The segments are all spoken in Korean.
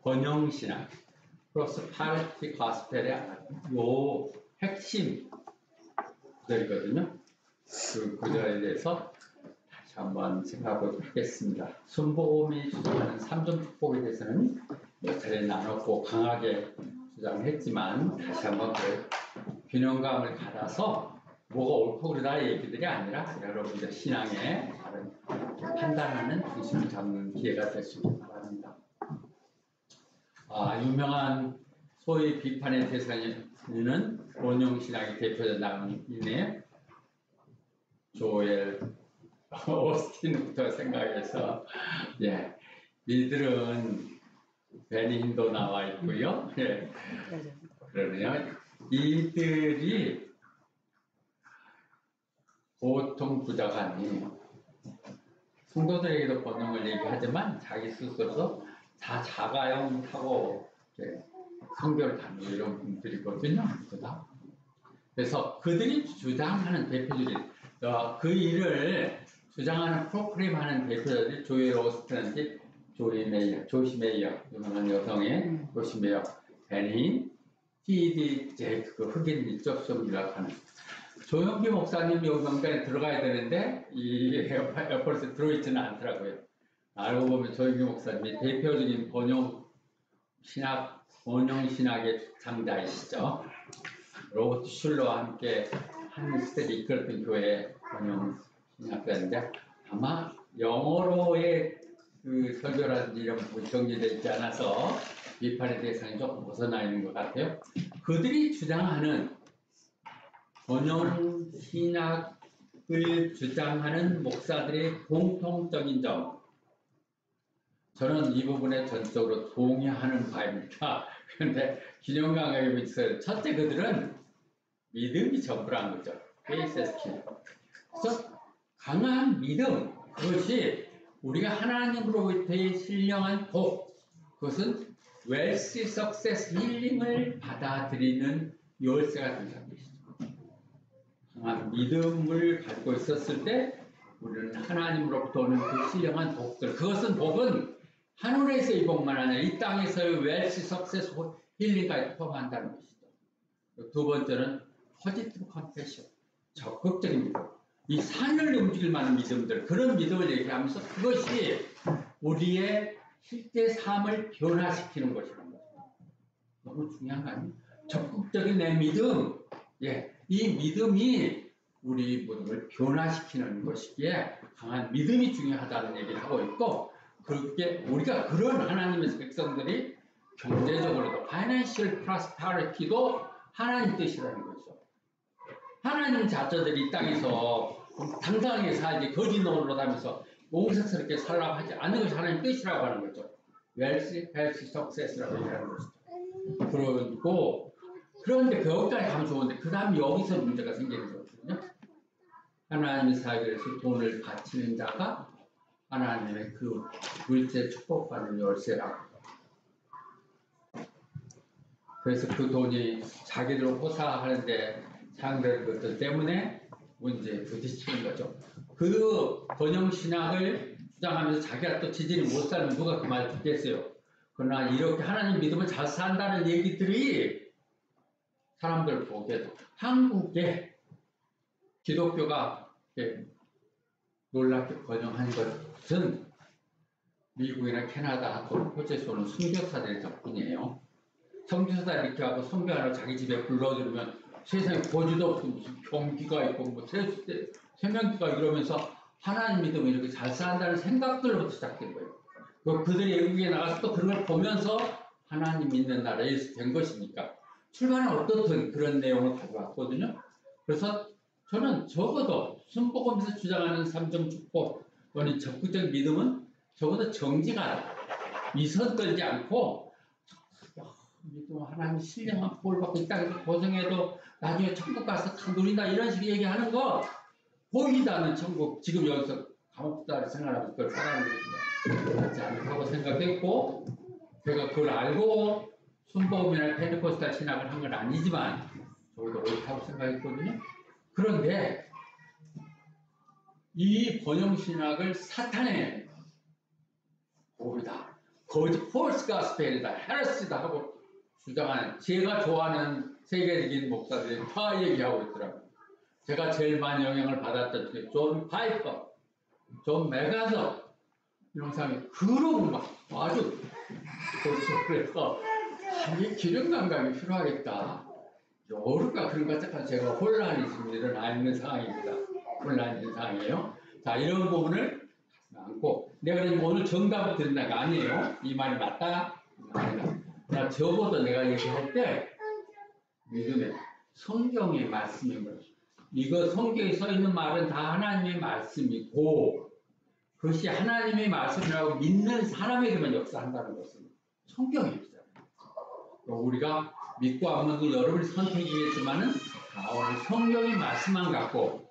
번영신학 프로스파리티 가스펠의 요 핵심 구절이거든요. 그 구절에 대해서 다시 한번 생각해보도록 하겠습니다. 순복음이 주장하는 삼종 축복에 대해서는 몇 차례 나눴고 강하게 주장을 했지만 다시 한번 그 균형감을 받아서 뭐가 옳고 그르다 얘기들이 아니라 여러분들 신앙의 다른 판단하는 중심을 잡는 기회가 될 수 있길 바랍니다. 유명한 소위 비판의 대상에는 원용신학이 대표자 나오는데 조엘 오스틴부터 생각해서 이들은 베닌도 나와 있고요. 그러네요. 이들이 보통 부자간이 성도들에게도 번영을 얘기하지만 자기 스스로도 다 자가용하고 성교를 다니고 이런 분들이거든요. 그래서 그들이 주장하는 대표적인 그 일을 주장하는 프로그램하는 대표자들이 조엘 오스틴, 조시 메이어, 유명한 여성의 조시 메이어, 베닌, T.D. 제이크, 그 흑인 일접점이라고 하는 조영기 목사님 요 명단에 들어가야 되는데 이 에어포트에 들어있지는 않더라고요. 알고 보면 조영기 목사님이 대표적인 번영신학의 장자이시죠. 로버트 슐러와 함께 한 시대를 이끌었던 교회 번영신학자인데 아마 영어로의 그 설교라든지 이런 부분이 정리되어 있지 않아서 비판의 대상이 조금 벗어나 있는 것 같아요. 그들이 주장하는 번영신학을 주장하는 목사들의 공통적인 점, 저는 이 부분에 전적으로 동의하는 바입니다. 그런데 균형감이 있어요. 첫째, 그들은 믿음이 전부라는 거죠. Faith is key. 그래서 강한 믿음, 그것이 우리가 하나님으로부터의 신령한 복, 그것은 웰시, 석세스, 힐링을 받아들이는 열쇠가 된다는 것이죠. 강한 믿음을 갖고 있었을 때 우리는 하나님으로부터 오는 그 신령한 복들, 그것은 복은 하늘에서의 복만 아니라 이 땅에서의 웰시, 석세스, 힐링까지 포함한다는 것이죠. 두 번째는 포지티브 컴패션, 적극적인 믿음. 이 산을 움직일 만한 믿음들, 그런 믿음을 얘기하면서 그것이 우리의 실제 삶을 변화시키는 것이라는 거죠. 너무 중요한 거 아니에요? 적극적인 내 믿음, 이 믿음이 우리 모두를 변화시키는 것이기에 강한 믿음이 중요하다는 얘기를 하고 있고, 그렇게 우리가 그런 하나님의 백성들이 경제적으로도 financial prosperity도 하나님 뜻이라는 거죠. 하나님 자녀들이 이 땅에서 당당하게 살지 거짓 노릇하면서 용서스럽게 살라고 하지 않는 것이 하나님 뜻이라고 하는 거죠. 웰시, 헬시, 석세스라고 얘기하는 것이죠. 그런데 거기까지 가면 좋은데 그 다음 여기서 문제가 생기는 거거든요. 하나님의 사역에서 돈을 바치는 자가 하나님의 그 물질 축복받는 열쇠라고. 그래서 그 돈이 자기들 호사하는데 사용되는 것들 때문에 문제에 부딪히는 거죠. 그 번영신학을 주장하면서 자기가 또 지지를 못 살면 누가 그 말을 듣겠어요. 그러나 이렇게 하나님 믿으면 잘 산다는 얘기들이 사람들 보기에도 한국에 기독교가 놀랍게 번영한 것은 미국이나 캐나다 또는 호주에서 오는 선교사들의 덕분이에요. 선교사들 이렇게 하고 선교하러 자기 집에 불러들으면 세상에 거지도 없고 무슨 경기가 있고 뭐 세명기가 이러면서 하나님 믿으면 이렇게 잘 산다는 생각들로부터 시작된 거예요. 그들이 외국에 나가서 또 그런 걸 보면서 하나님 믿는 나라에서 된 것이니까 출발은 어떻든 그런 내용을 가져왔거든요. 그래서 저는 적어도 순복음에서 주장하는 삼정 축복 또는 적극적 믿음은 적어도 정지가 미선 떨지 않고 믿음 하나님 신령한 복을 받고 이 땅에서 고생해도 나중에 천국 가서 다 누린다 이런 식의 얘기하는 거 보이지도 않는 천국 지금 여기서 감옥다를 생활하면서 그걸 살아가는 것입니다. 그렇지 않다고 생각했고 제가 그걸 알고 순복음이나 펜테코스탈 신학을 한 건 아니지만 저도 옳다고 생각했거든요. 그런데 이 번영신학을 사탄의 복이다, 거짓 폴스 가스펠이다, 헤레스다 하고 주장하는 제가 좋아하는 세계적인 목사들이 다 얘기하고 있더라고요. 제가 제일 많이 영향을 받았던 게 존 파이퍼, 존 메가서 이런 사람이 그러고 막 아주 그래서 이 기능 감각이 필요하겠다. 모를까 그런 것 같아서 제가 혼란이 지금 일어나 있는 상황입니다. 혼란이 있는 상황이에요. 자, 이런 부분을 않고 내가 오늘 정답을 드린다는 거 아니에요. 이 말이 맞다? 아니다. 자, 적어도 내가 얘기할 때 믿음의 성경의 말씀임을, 이거 성경에 써 있는 말은 다 하나님의 말씀이고 그것이 하나님의 말씀이라고 믿는 사람에게만 역사한다는 것은 성경입니다. 우리가 믿고 안 믿고 여러분이 선택이겠지만은 오늘 성경의 말씀만 갖고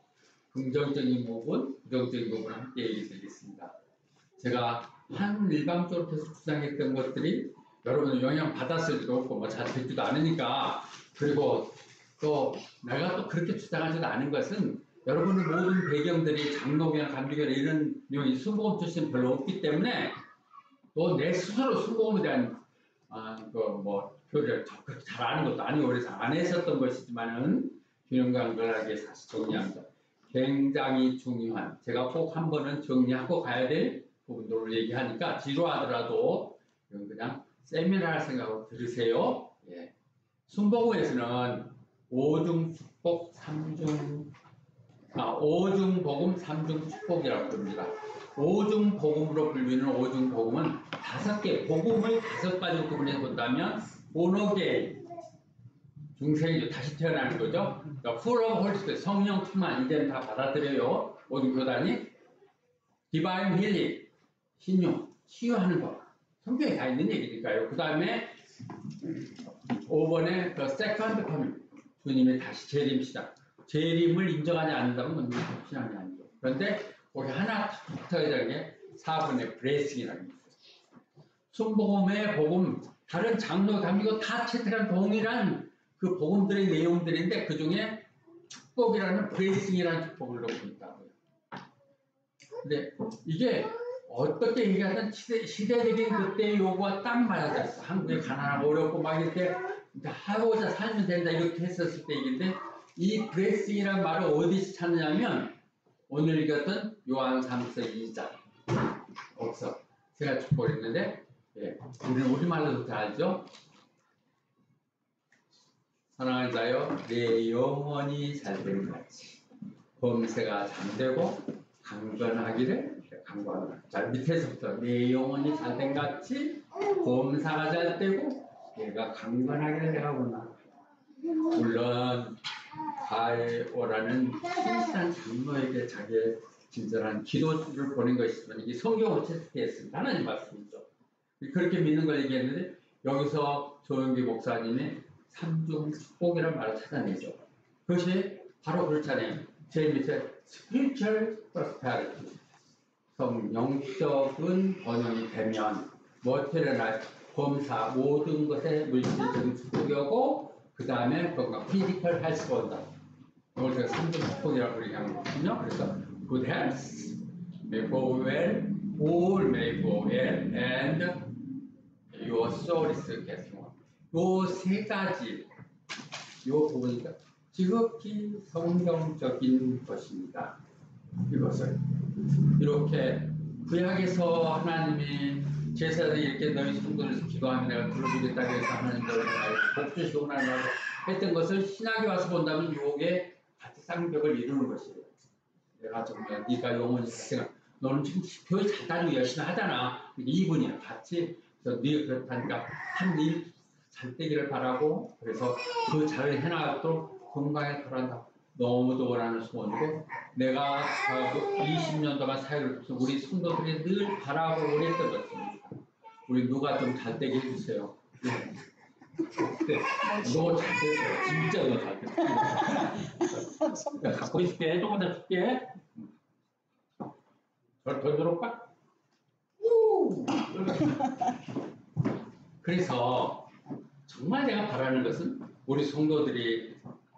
긍정적인 부분, 부정적인 부분을 함께 얘기드리겠습니다. 제가 한 일방적으로 계속 주장했던 것들이 여러분의 영향 받았을 수도 없고 뭐 잘 듣지도 않으니까, 그리고 또 내가 또 그렇게 주장하지도 않은 것은 여러분의 모든 배경들이 장로교나 감리교나 이런 내용이 순복음 출신 별로 없기 때문에 또 내 스스로 순복음에 대한 표를 그렇게 잘 아는 것도 아니고 그래서 안 했었던 것이지만은 균형감각하게 사실 정리합니다. 굉장히 중요한, 제가 꼭 한 번은 정리하고 가야 될 부분들을 얘기하니까 지루하더라도 그냥 세미나 할 생각으로 들으세요. 예. 순복음에서는 오중 축복, 오중 복음, 삼중 축복이라고 부릅니다. 오중 복음으로 불리는 오중 복음은 5개, 복음을 5가지로 구분해서 본다면 본어게인, 중생이죠. 다시 태어나는 거죠. 그러니까 full of Holy Spirit, 성령 충만, 이제는 다 받아들여요. 모든 교단이. 디바인 힐링, 신용, 치유하는 것. 성경에 다 있는 얘기니까요. 그 다음에 5번에 그 세컨드 커밍, 주님의 다시 재림 시작. 재림을 인정하지 않는다면 신앙이 아니죠. 그런데 거기 하나 붙어야 되는 게 4번의 브레싱이라는 게 있어요. 순복음의 복음, 다른 장로, 감리교 다 채택한 동일한 그 복음들의 내용들인데 그 중에 축복이라는 브레싱이라는 축복을 넣고 있다고요. 근데 이게 어떻게 얘기하든 시대적인 그때의 요구와 딱 맞아졌어. 한국에 가난하고 어렵고 막 이렇게 하고자 살면 된다 이렇게 했었을 때 얘기인데, 이 브레싱이라는 말을 어디서 찾느냐면 오늘 읽었던 요한 3서 2장 거기서 제가 축복을 했는데, 예, 우리는 우리말로도 잘 알죠? 사랑하는 자여, 내 영혼이 잘된 같이 범새가 잠되고 강건하기를 강구하노라. 자, 밑에서부터 내 영혼이 잘된 같이 범사가 잘되고 내가 강건하기를 내가 원하노라. 물론 가에오라는 신실한 장로에게 자기의 진솔한 기도를 보낸 것이지만 이게 성경으로 채택했습니다. 하나님 말씀이죠. 그렇게 믿는 걸 얘기했는데 여기서 조영기 목사님의 삼중 축복이라는 말을 찾아내죠. 그것이 바로 그렇잖아요. 제일 밑에 spiritual prosperity, 영적인 번영이 되면 material 범사 모든 것에 물질적인 축복이 오고 그 다음에 뭔가 피지컬 헬스가 온다. 이걸 제가 삼중 축복이라고 얘기하는 거거든요. 그래서 good health, may go well, all may go well, and your soul is getting well. 요 세 가지, 요 부분이니까 지극히 성경적인 것입니다. 이것을 이렇게 구약에서 하나님이 제사장이 이렇게 너희 성도를 기도하면 내가 들어주겠다 해서 하나님 너를 복 주시구나 했던 것을 신학에 와서 본다면 요게 같이 쌍벽을 이루는 것이에요. 내가 정말 네가 영원히 생각, 너는 지금 교회 잘 다니고 열심히 하잖아. 이분이야 같이. 그래서 네가 그렇다니까 한 일 잘 되기를 바라고, 그래서 그 잘 해나가도록 건강에 돌아간다. 너무도 원하는 소원이고, 내가 20년 동안 사역을 해서 우리 성도들이 늘 바라고 원했던 것입니다. 우리 누가 좀 잘 되게 해주세요. 네. 너 잘 됐어요. 진짜 너 잘 됐어. 내가 갖고 있을게. 조금 더 줄게. 더 들어올까? 그래서 정말 내가 바라는 것은 우리 성도들이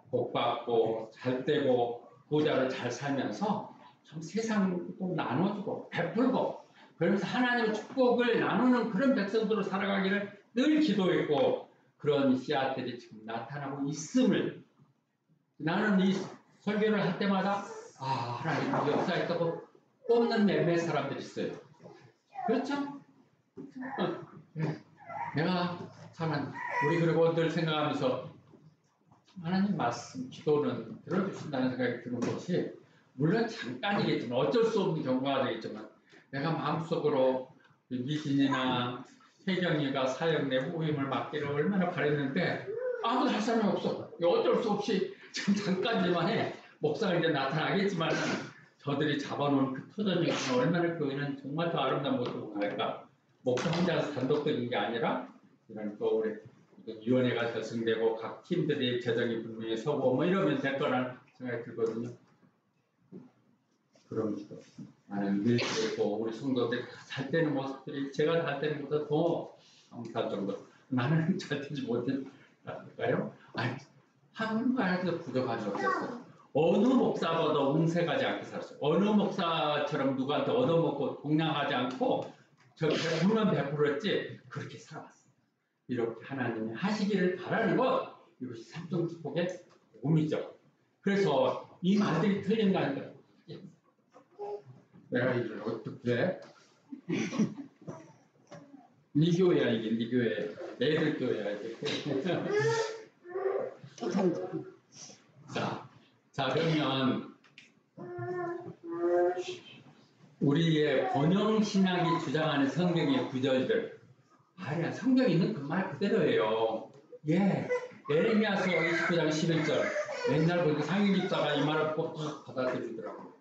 복받고 잘되고 부자로 잘 살면서 참 세상도 나눠주고 베풀고 그러면서 하나님의 축복을 나누는 그런 백성들로 살아가기를 늘 기도했고 그런 씨앗들이 지금 나타나고 있음을 나는 이 설교를 할 때마다 하나님 역사했다고 꼽는 몇몇 사람들이 있어요. 그렇죠? 내가 참 우리 그리고 늘 생각하면서 하나님 말씀 기도는 들어주신다는 생각이 드는 것이 물론 잠깐이겠지만 어쩔 수 없는 경우가 되겠지만 내가 마음속으로 미신이나 혜경이가 사역 내 후임을 맡기를 얼마나 바랬는데 아무도 할 사람이 없어. 어쩔 수 없이 좀 잠깐이지만 해. 목사가 이제 나타나겠지만 저들이 잡아놓은 그 터전이 얼마나 그는 정말 더 아름다운 모습을 보일까. 목사 혼자서 단독적인 게 아니라 이런 또 우리 위원회가 결성되고 각 팀들이 재정이 분명히 서고 뭐 이러면 될 거라는 생각이 들거든요. 그런 기도. 나는 늘 그리고 우리 성도들이 잘 되는 모습들이 제가 잘 되는 것보다 더 감사할 정도. 나는 잘 되지 못했을까요? 아니, 한가라도 부족한 적 없었어요. 어느 목사보다 웅색하지 않게 살았어요. 어느 목사처럼 누구한테 얻어먹고 공양하지 않고 저 100%면 100%였지 그렇게 살아왔어요. 이렇게 하나님이 하시기를 바라는 것 이것이 삼종 축복의 몸이죠. 그래서 이 말들이 틀린 거 아닌가? 내가 이걸 어떻게 네 교회야 이게 네 교회 애들 교회야 이게 자 그러면 우리의 번영신학이 주장하는 성경의 구절들 아니야 성경에 있는 그 말 그대로예요. 예레미야서 29장 11절 옛날 그 상인집사가 이 말을 꼭 받아들이더라고요.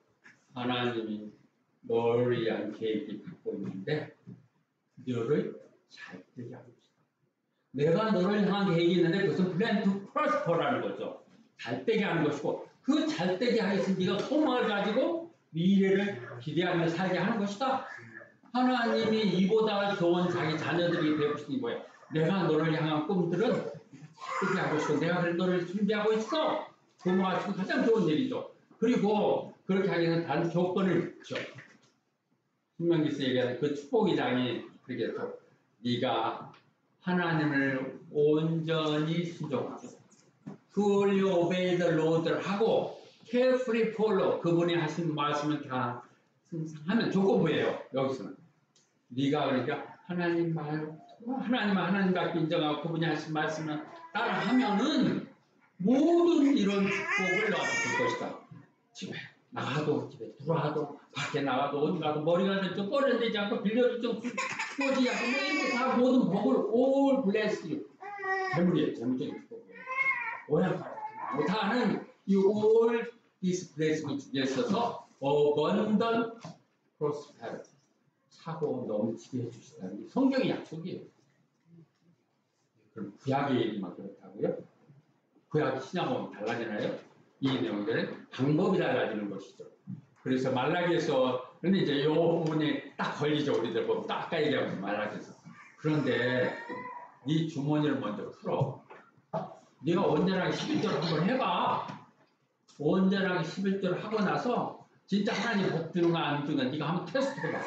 하나님이 너를 위한 계획이 갖고 있는데 너를 잘 되게 하고 있어. 내가 너를 향한 계획이 있는데 그것은 plan to prosper라는 거죠. 잘 되게 하는 것이고 그 잘 되게 하기 위해서 네가 소망을 가지고 미래를 기대하며 살게 하는 것이다. 하나님이 이보다 좋은 자기 자녀들이 되었으니 뭐야? 내가 너를 향한 꿈들은 잘 되게 하고 있어. 내가 그래 너를 준비하고 있어. 부모가 지금 가장 좋은 일이죠. 그리고 그렇게 하기 위해서 단 조건을 줘. 신명기서 얘기하는 그 축복의 장이 그렇게 해서 네가 하나님을 온전히 순종하고 fully obey the Lord를 하고 carefully follow 그분이 하신 말씀을 다 하면 조건부예요. 여기서는 네가 그러니까 하나님 말 하나님답게 인정하고 그분이 하신 말씀을 따라하면은 모든 이런 축복을 너한테 줄 것이다. 집에 나가도 집에 들어와도 밖에 나가도 어디 가도 머리가 좀 꺼려내지 않고 빌려도 좀 꾸어지지 않고 뭐 이렇게 다 모든 복을 all bless you 재물이에요. 재물적인 축복이에요. 오양가락 못하는 이 all this blessing 중에 있어서 abundant prosperity 차고 넘치게 해주시다는 성경의 약속이에요. 그럼 구약의 얘기만 그렇다고요? 구약 신약은 달라지나요? 이 내용들은 방법이 달라지는 것이죠. 그래서 말라기에서 근데 이제 이 부분이 딱 걸리죠. 우리들 보면 딱 아까 얘기한 말라기에서. 그런데 네 주머니를 먼저 풀어. 네가 온전하게 11조를 한번 해봐. 온전하게 11조를 하고 나서 진짜 하나님 복 주는가 안 주는가 네가 한번 테스트 해봐.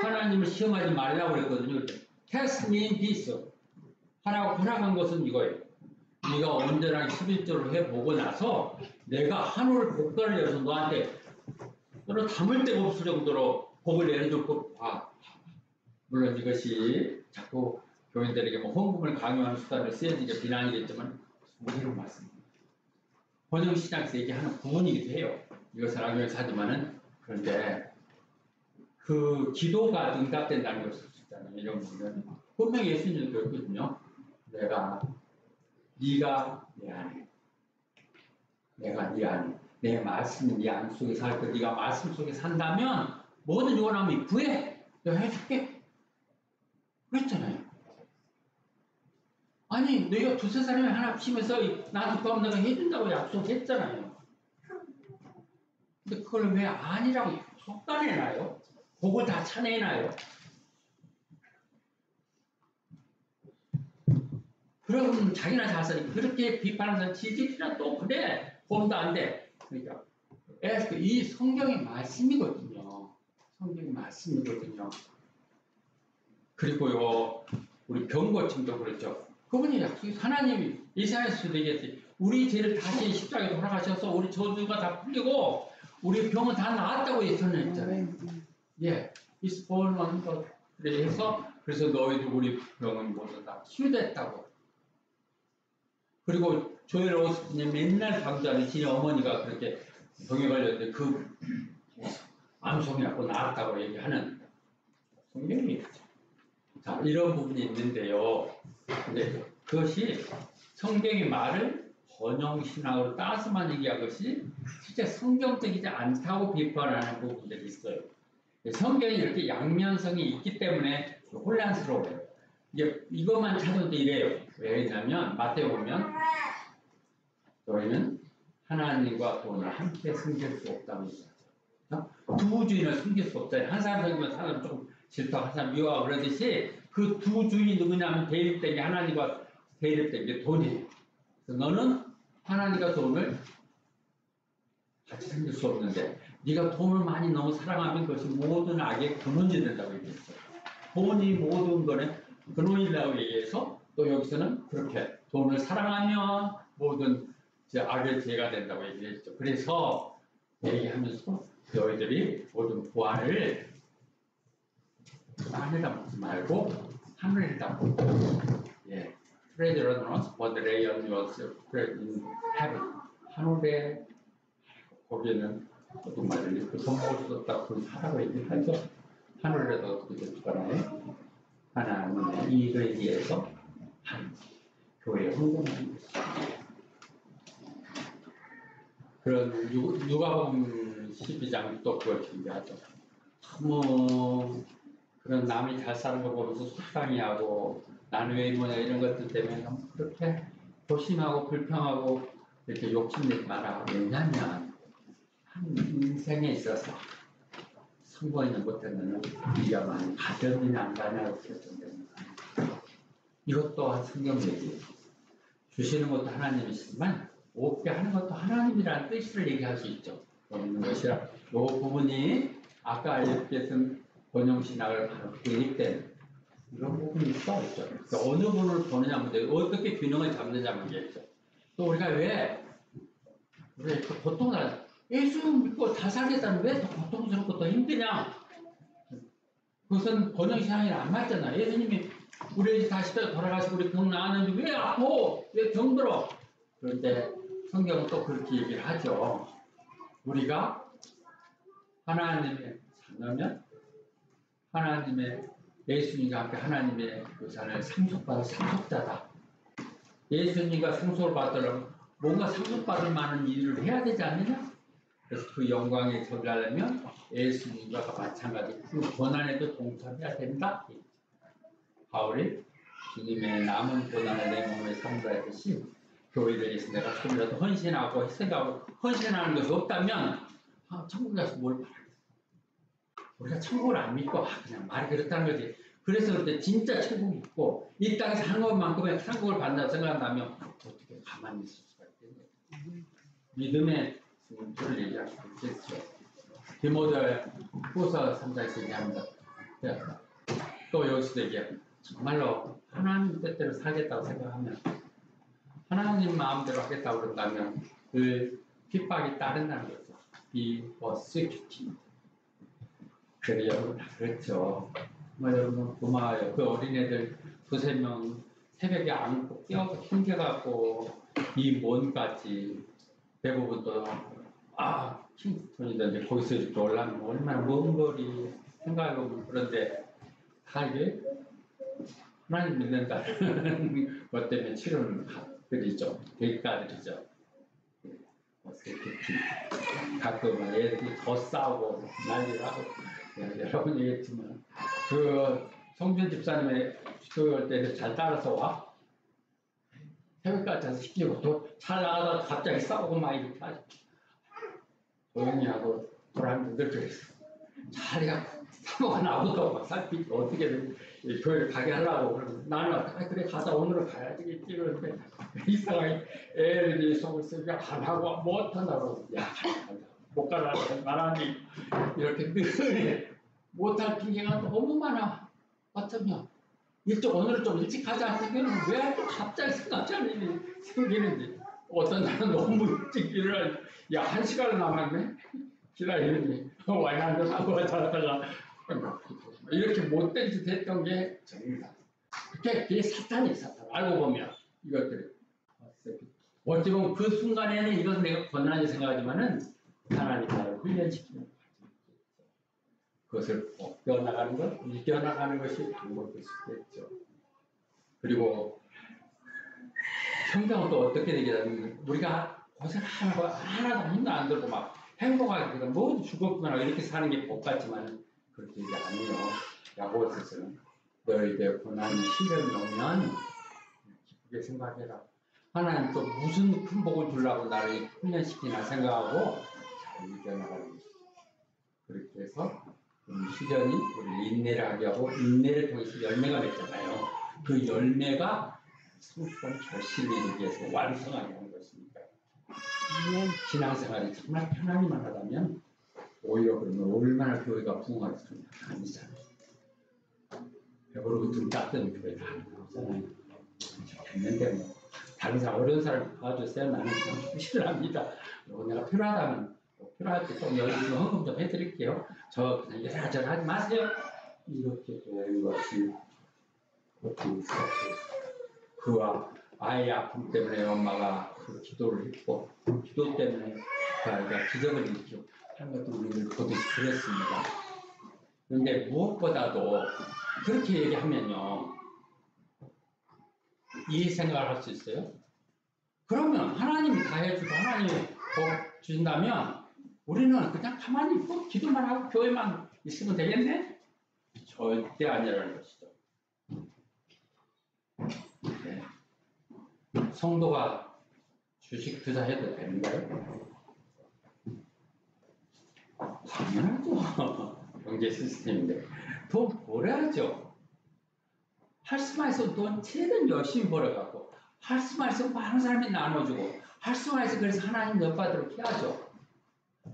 하나님을 시험하지 말라고 그랬거든요. 테스트 mean this. 하라고 허락한 것은 이거예요. 네가 온전하게 11조를 해보고 나서 내가 하늘 복권을 열어서 너한테 너는 담을 데가 없을 정도로 복을 내려줄 것 봐. 물론 이것이 자꾸 교인들에게 뭐 헌금을 강요하는 수단을 쓰여지게 비난이겠지만 무리로 맞습니다. 번영시장에서 얘기하는 부분이기도 해요. 이것을 악용해서 하지만은 그런데 그 기도가 응답된다는 것을 수 있잖아요. 이런 부분은 분명히 예수님도 그랬거든요. 네가 내 안에, 내가 네 안에, 내 말씀이 네 안 속에 살 거, 네가 말씀 속에 산다면 뭐든 원하면 구해, 내가 해줄게. 그랬잖아요. 아니, 너희가 두세 사람이 하나 합치면서 나도 그럼 내가 해준다고 약속했잖아요. 근데 그걸 왜 아니라고 속단해놔요? 복을 다 차내놔요? 그럼 자기나 잘 사니까 그렇게 비판하는 사람 지지피나 또 그래. 보험도 안 돼. 그러니까 이 성경의 말씀이거든요. 성경 말씀이거든요. 그리고요, 우리 병 고침도 그렇죠. 그분이 약속이 하나님이 이사야서도 얘기했지. 우리 죄를 다시 십자가에 돌아가셔서 우리 저주가 다 풀리고 우리 병은 다 나았다고 예언했잖아요. 예, It's born on the 그래서 너희들 우리 병은 모두 다 치유됐다고. 그리고 조엘 오스틴이 맨날 강조하는 지네 어머니가 그렇게 병에 걸렸는데 그 암송이 갖고 나았다고 얘기하는 성경이 있죠. 자, 이런 부분이 있는데요. 근데 그것이 성경의 말을 번영신학으로 따서만 얘기한 것이 실제 성경적이지 않다고 비판하는 부분들이 있어요. 성경이 이렇게 양면성이 있기 때문에 혼란스러워요. 이제 이것만 찾아도 이래요. 왜냐면 마태에 보면 너희는 하나님과 돈을 함께 숨길 수 없다고 얘기하죠. 두 주인을 숨길 수 없잖아요. 한 사람 섬기면 사람 조금 질투하고 한 사람 미워하고 그러듯이 그 두 주인이 누구냐면 대립된 게 하나님과 대립된 게 돈이에요. 그래서 너는 하나님과 돈을 같이 섬길 수 없는데 네가 돈을 많이 너무 사랑하면 그것이 모든 악의 근원이 된다고 얘기했어요. 돈이 모든 거는 근원이라고 얘기해서 또 여기서는 그렇게 돈을 사랑하면 모든 악의 죄가 된다고 얘기했죠. 그래서 얘기하면서 너희들이 모든 보안을 땅에다 먹지 말고 하늘에다 먹고 예. Treasure on earth, but lay on yourself in heaven. 하늘에 거기에는 어떤 말이니 돈 먹을 수 없다 그 하라고 얘기하죠. 하늘에도 어떻게 주관하네 하나님의 이익을 위해서 한 교회에 헌금하는 것입니다. 그런 누가복음 12장 또 그걸 준비하죠. 너무 그런 남이 잘 사는 거 보면서 속상해하고 나는 왜 뭐냐 이런 것들 때문에 너무 그렇게 조심하고 불평하고 이렇게 욕심내지 마라. 왜냐하면 한 인생에 있어서 성공하지 못하면 네가 많이 가졌느냐 안 가냐고 그랬던데 이것 또한 성경 얘기예요. 주시는 것도 하나님이시지만 없게 하는 것도 하나님이라는 뜻을 얘기할 수 있죠. 그런 것이라 이 부분이 아까 이렇게 쓴 번영신학을 바로 대입된 이런 부분이 있어 있죠. 그러니까 어느 부분을 보느냐 문제, 어떻게 균형을 잡느냐 문제겠죠. 또 우리가 왜 고통을 예수 믿고 다 살겠다면 왜 더 고통스럽고 더 힘드냐? 그것은 번영신학이 안 맞잖아. 예수님이 우리 다시 돌아가시고 우리 병 나았는데 왜 아파? 왜 병들어? 그런데 성경은 또 그렇게 얘기를 하죠. 우리가 하나님의 자녀면 하나님의 예수님과 함께 하나님의 유산을 상속받은 상속자다. 예수님과 상속을 받으려면 뭔가 상속받을 만한 일을 해야 되지 않느냐? 그래서 그 영광에 들어가려면 예수님과 마찬가지 그 고난에도 동참해야 된다. 바울이 주님의 남은 고난을 내 몸에 삼가했듯이 교회들에서 내가 조금이라도 헌신하고 생각하고 헌신하는 것이 없다면 천국 가서 뭘 바라겠어. 우리가 천국을 안 믿고 그냥 말이 그렇다는 거지. 그래서 그럴 때 진짜 천국이 있고 이 땅에서 한 것만큼의 천국을 받는다고 생각한다면 어떻게 가만히 있을 수가 있겠냐. 믿음의 문제를 얘기할 수 있겠죠. 디모데 후서 3장에서 얘기합니다. 또 여기서도 얘기합니다. 정말로 하나님 뜻대로 살겠다고 생각하면 하나님 마음대로 하겠다고 그런다면 그 핍박이 따른다는 거죠. Be persecuted. 그래 여러분 다 그렇죠. 여러분 고마워요. 그 어린애들 두세 명 새벽에 안고 깨워서 힘겨갖고 이 먼까지 대부분 또 킹스턴이든지 거기서 이렇게 올라가면 얼마나 먼 거리 생각해보면 그런데 다 이게 하나님 믿는다는 것 때문에 치르는 들이죠. 대가들이죠. 가끔은 애들이 더 싸우고 난리를 하고 여러분 얘기했지만 그 성준 집사님의 교회 때를 잘 따라서 와 새벽까지 와서 시키고 또 잘 나가다가 갑자기 싸우고 막 이렇게 하죠. 조용히 하고 돌아가면 늘 그랬어. 자리가 사모가 나오고 막 살피고 어떻게든 교회를 가게 하려고 그러면 나는 그래 가자 오늘은 가야지 그러는데 이상하게 애들이 속을 쓰니까 안 하고 못 한다고 야 못 가라 말하니 이렇게 늘 못할 핑계가 너무 많아. 어쩌면 일찍 오늘은 좀 일찍 가자 하면 왜 또 갑자기 생각하는 일이 생기는지. 어떤 날은 너무 일찍 일어나. 야, 1시간 남았네. 기다리니 와인 한잔 하고 하다가 이렇게 못된 짓 했던 게 정리다. 그게 사탄이 사탄. 알고 보면 이것들이 어찌 보면 그 순간에는 이것은 내가 권한이 생각하지만은 하나님 나를 훈련시키는 그것을 벗겨나가는 것, 이겨나가는 것이 방법일 수 있겠죠. 그리고 성경은 또 어떻게 되냐면 우리가 고생 하나도 힘도 안 들고 막 행복하게 뭐 죽었구나 이렇게 사는 게 복 같지만 그렇게 되지 않아요. 야고보서는 너희들 고난이 시련이 오면 기쁘게 생각해라. 하나님 또 무슨 큰 복을 주려고 나를 훈련시키나 생각하고 잘 이겨나가는 것이죠. 그렇게 해서 시련이 우리 인내를 하게 하고 인내를 통해서 열매가 맺잖아요. 그 열매가 성숙한 결실을 이루기 위해서 완성하게 하는 것입니다. 신앙생활이 정말 편하기만 하다면 오히려 그러면 얼마나 교회가 부흥하겠습니까? 아니잖아요. 배부르고 등 닦는 교회가 아니잖아요. 됐는데 뭐 다른 사람 어려운 사람 도와주세요. 나는 좀 싫어합니다. 내가 필요하다면 필요할 때 좀 열심히 헌금 좀 해드릴게요. 저 그냥 이래저래 하지 마세요. 이렇게 되는 것이 어떻게 있어요? 그와 아이의 아픔 때문에 엄마가 그 기도를 했고 그 기도 때문에 그 아이가 기적을 일으키고 하는 것도 우리는 보듯이 그랬습니다. 그런데 무엇보다도 그렇게 얘기하면요 이 생각을 할 수 있어요. 그러면 하나님이 다 해주고 하나님이 복 주신다면 우리는 그냥 가만히 있고 기도만 하고 교회만 있으면 되겠네? 절대 아니라는 것이죠. 네. 성도가 주식 투자해도 되는가요? 당연하죠. 경제 시스템인데 돈 벌어야죠. 할 수만 있으면 돈 최대한 열심히 벌어갖고 할 수만 있으면 많은 사람이 나눠주고 할 수만 있으면 그래서 하나님 옆받도록 해야죠.